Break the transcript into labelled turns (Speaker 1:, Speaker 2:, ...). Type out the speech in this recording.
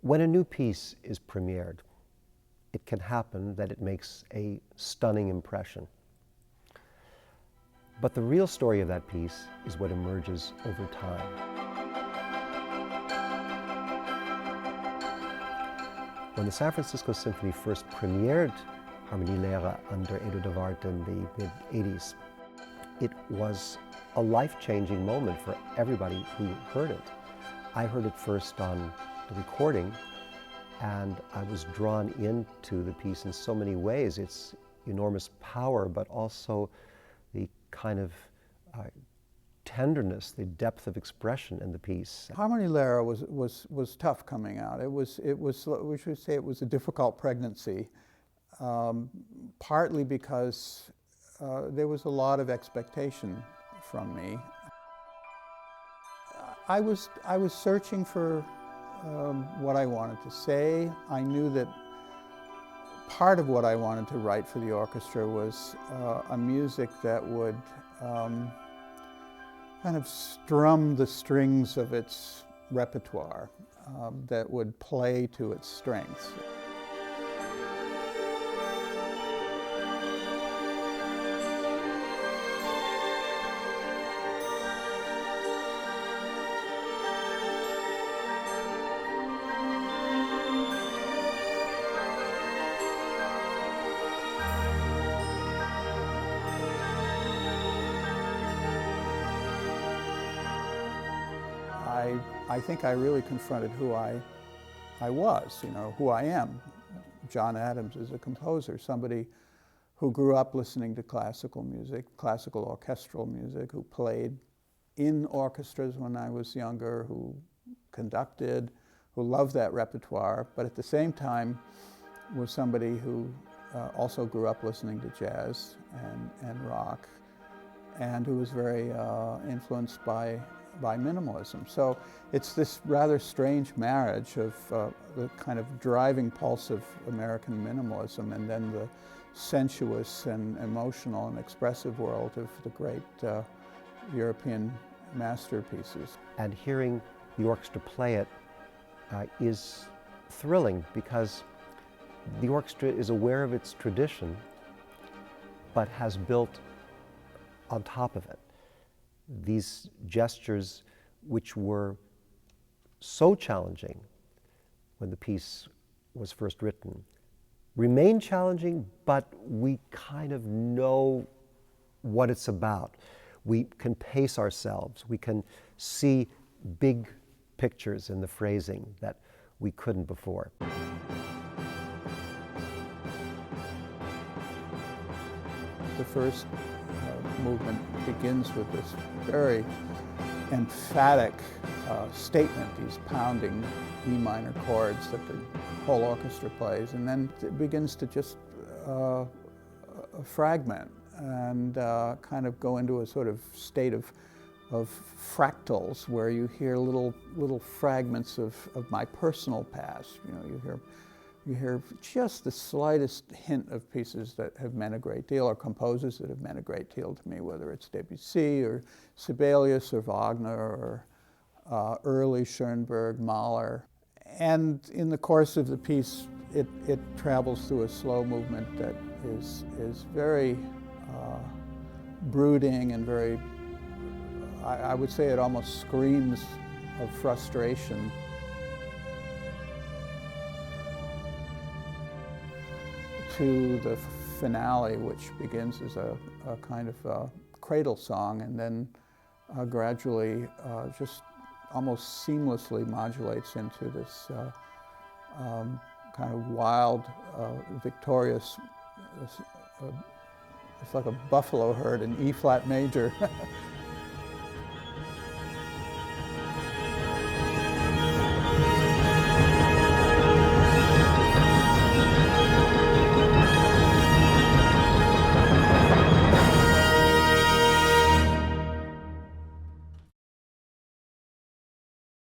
Speaker 1: When a new piece is premiered, it can happen that it makes a stunning impression. But the real story of that piece is what emerges over time. When the San Francisco Symphony first premiered Harmonielehre under Edo De Waart in the mid-'80s, it was a life-changing moment for everybody who heard it. I heard it first on the recording, and I was drawn into the piece in so many ways. Its enormous power, but also the kind of tenderness, the depth of expression in the piece.
Speaker 2: Harmonielehre was tough coming out. We should say it was a difficult pregnancy, partly because there was a lot of expectation from me. I was searching for what I wanted to say. I knew that part of what I wanted to write for the orchestra was a music that would kind of strum the strings of its repertoire, that would play to its strengths. I think I really confronted who I was, who I am. John Adams is a composer, somebody who grew up listening to classical music, classical orchestral music, who played in orchestras when I was younger, who conducted, who loved that repertoire, but at the same time was somebody who also grew up listening to jazz and rock, and who was very influenced by minimalism. So it's this rather strange marriage of the kind of driving pulse of American minimalism and then the sensuous and emotional and expressive world of the great European masterpieces.
Speaker 1: And hearing the orchestra play it is thrilling because the orchestra is aware of its tradition but has built on top of it these gestures which were so challenging when the piece was first written, remain challenging, but we kind of know what it's about. We can pace ourselves. We can see big pictures in the phrasing that we couldn't before.
Speaker 2: The first movement begins with this very emphatic statement, these pounding E minor chords that the whole orchestra plays, and then it begins to just fragment and kind of go into a sort of state of fractals where you hear little fragments of my personal past. You hear just the slightest hint of pieces that have meant a great deal, or composers that have meant a great deal to me, whether it's Debussy or Sibelius or Wagner or early Schoenberg, Mahler. And in the course of the piece, it travels through a slow movement that is very brooding and very, I would say it almost screams of frustration. To the finale, which begins as a kind of cradle song and then gradually just almost seamlessly modulates into this kind of wild, victorious, it's like a buffalo herd in E-flat major